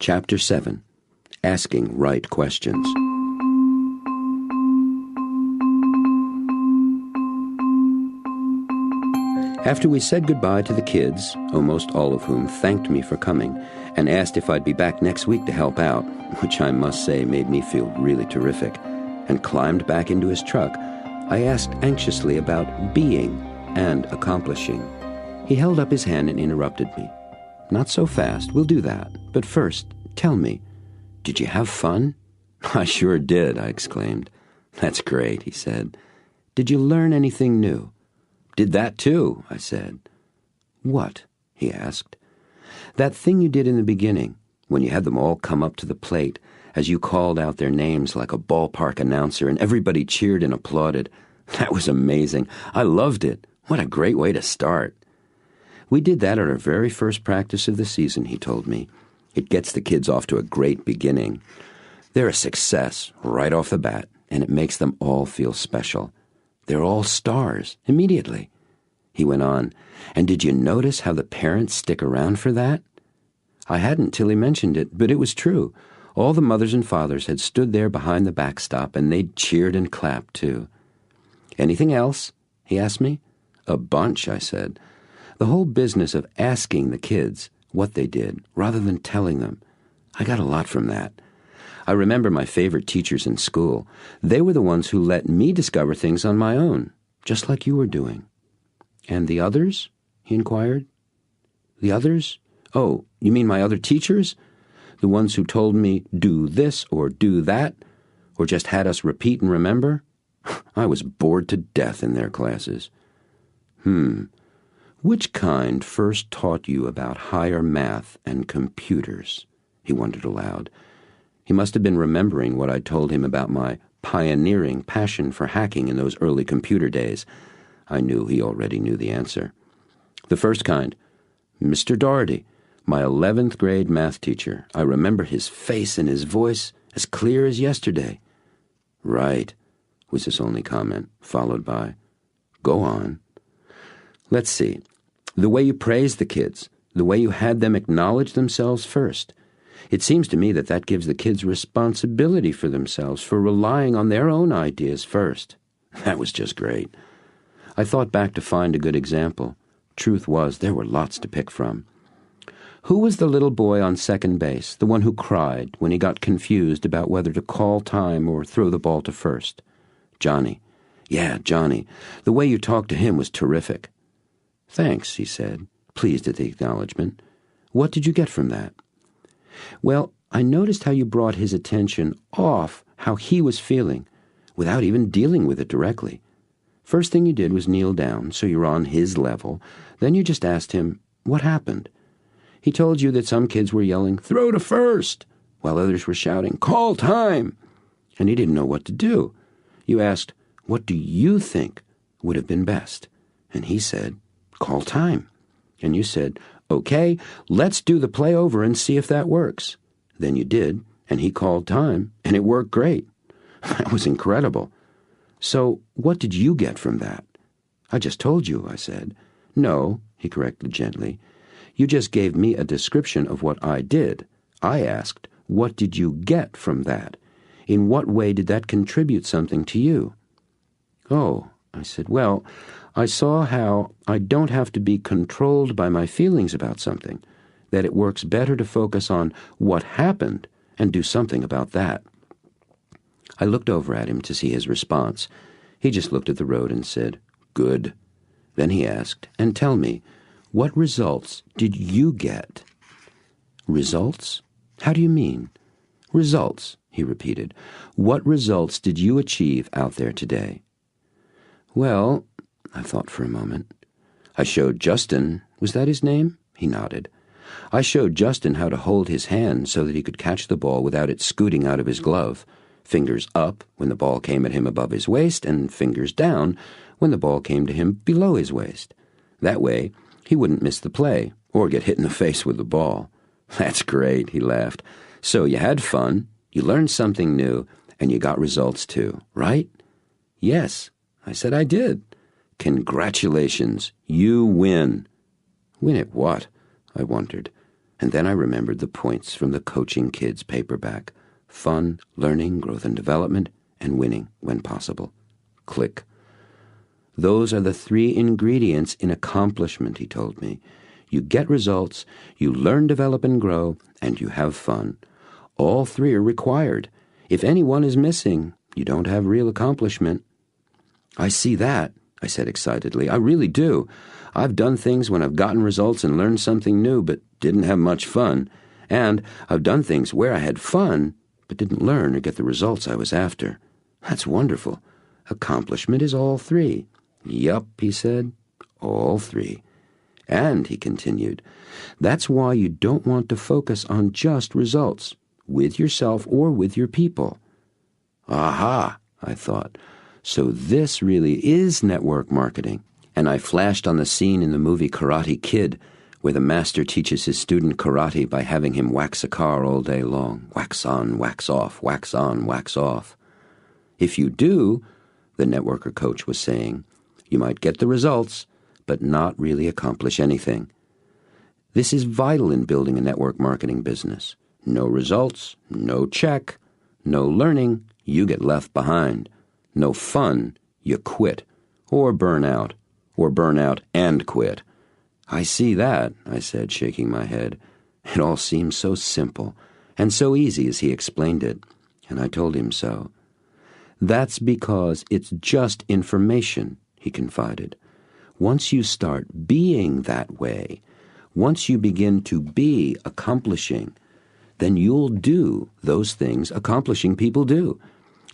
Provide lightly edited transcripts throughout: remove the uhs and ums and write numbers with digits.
Chapter 7. Asking Right Questions. After we said goodbye to the kids, almost all of whom thanked me for coming, and asked if I'd be back next week to help out, which I must say made me feel really terrific, and climbed back into his truck, I asked anxiously about being and accomplishing. He held up his hand and interrupted me. "Not so fast, we'll do that. But first, tell me, did you have fun?" "I sure did," I exclaimed. "That's great," he said. "Did you learn anything new?" "Did that too," I said. "What?" he asked. "That thing you did in the beginning, when you had them all come up to the plate, as you called out their names like a ballpark announcer and everybody cheered and applauded. That was amazing. I loved it. What a great way to start." "We did that at our very first practice of the season," he told me. "It gets the kids off to a great beginning. They're a success right off the bat, and it makes them all feel special. They're all stars immediately." He went on, "And did you notice how the parents stick around for that?" I hadn't till he mentioned it, but it was true. All the mothers and fathers had stood there behind the backstop, and they'd cheered and clapped too. "Anything else?" he asked me. "A bunch," I said. "The whole business of asking the kids what they did rather than telling them. I got a lot from that. I remember my favorite teachers in school. They were the ones who let me discover things on my own, just like you were doing." "And the others?" he inquired. "The others? Oh, you mean my other teachers? The ones who told me, do this or do that, or just had us repeat and remember? I was bored to death in their classes." "Which kind first taught you about higher math and computers?" he wondered aloud. He must have been remembering what I'd told him about my pioneering passion for hacking in those early computer days. I knew he already knew the answer. "The first kind. Mr. Doherty, my 11th grade math teacher. I remember his face and his voice as clear as yesterday." "Right," was his only comment, followed by, "Go on." "Let's see. The way you praised the kids, the way you had them acknowledge themselves first. It seems to me that gives the kids responsibility for themselves, for relying on their own ideas first. That was just great." I thought back to find a good example. Truth was, there were lots to pick from. "Who was the little boy on second base, the one who cried when he got confused about whether to call time or throw the ball to first?" "Johnny." "Yeah, Johnny. The way you talked to him was terrific." "Thanks," he said, pleased at the acknowledgement. "What did you get from that?" "Well, I noticed how you brought his attention off how he was feeling, without even dealing with it directly. First thing you did was kneel down, so you're on his level. Then you just asked him, what happened? He told you that some kids were yelling, 'Throw to first,' while others were shouting, 'Call time!' And he didn't know what to do. You asked, 'What do you think would have been best?' And he said, 'Call time.' And you said, 'Okay, let's do the play over and see if that works.' Then you did, and he called time, and it worked great. That was incredible. So what did you get from that?" "I just told you," I said. "No," he corrected gently. "You just gave me a description of what I did. I asked, what did you get from that? In what way did that contribute something to you?" "Oh," I said, "well, I saw how I don't have to be controlled by my feelings about something, that it works better to focus on what happened and do something about that." I looked over at him to see his response. He just looked at the road and said, "Good." Then he asked, "And tell me, what results did you get?" "Results? How do you mean?" "Results," he repeated. "What results did you achieve out there today?" "Well," I thought for a moment. "I showed Justin, was that his name?" He nodded. "I showed Justin how to hold his hand so that he could catch the ball without it scooting out of his glove. Fingers up when the ball came at him above his waist, and fingers down when the ball came to him below his waist. That way, he wouldn't miss the play or get hit in the face with the ball." "That's great," he laughed. "So you had fun, you learned something new, and you got results too, right?" "Yes," I said, "I did." "Congratulations, you win." "Win at what?" I wondered. And then I remembered the points from the Coaching Kids paperback: fun, learning, growth and development, and winning when possible. Click. Those are the 3 ingredients in accomplishment, he told me. You get results, you learn, develop, and grow, and you have fun. All 3 are required. If any one is missing, you don't have real accomplishment. I see that, I said excitedly. I really do. I've done things when I've gotten results and learned something new, but didn't have much fun. And I've done things where I had fun, but didn't learn or get the results I was after. That's wonderful. Accomplishment is all 3. Yup, he said, all 3. And, he continued, that's why you don't want to focus on just results, with yourself or with your people. Aha, I thought. So this really is network marketing. And I flashed on the scene in the movie Karate Kid, where the master teaches his student karate by having him wax a car all day long. Wax on, wax off, wax on, wax off. If you do, the networker coach was saying, you might get the results, but not really accomplish anything. This is vital in building a network marketing business. No results, no check. No learning, you get left behind. No fun, you quit, or burn out and quit. I see that, I said, shaking my head. It all seems so simple and so easy as he explained it, and I told him so. That's because it's just information, he confided. Once you start being that way, once you begin to be accomplishing, then you'll do those things accomplishing people do,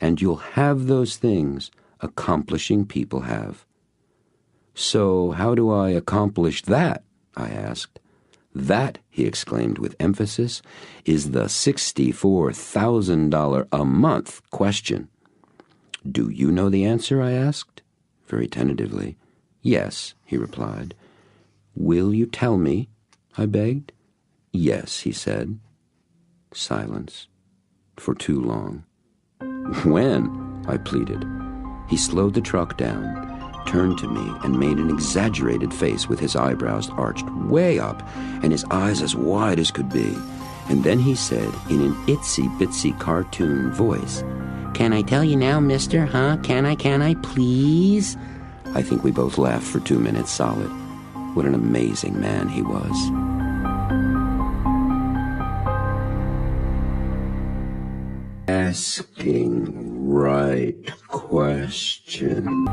and you'll have those things accomplishing people have. So how do I accomplish that? I asked. That, he exclaimed with emphasis, is the $64,000 a month question. Do you know the answer? I asked, very tentatively. Yes, he replied. Will you tell me? I begged. Yes, he said. Silence. For too long. When? I pleaded. He slowed the truck down, turned to me, and made an exaggerated face with his eyebrows arched way up and his eyes as wide as could be. And then he said in an itsy-bitsy cartoon voice, Can I tell you now, mister, huh? Can I, please? I think we both laughed for 2 minutes solid. What an amazing man he was. Asking right question.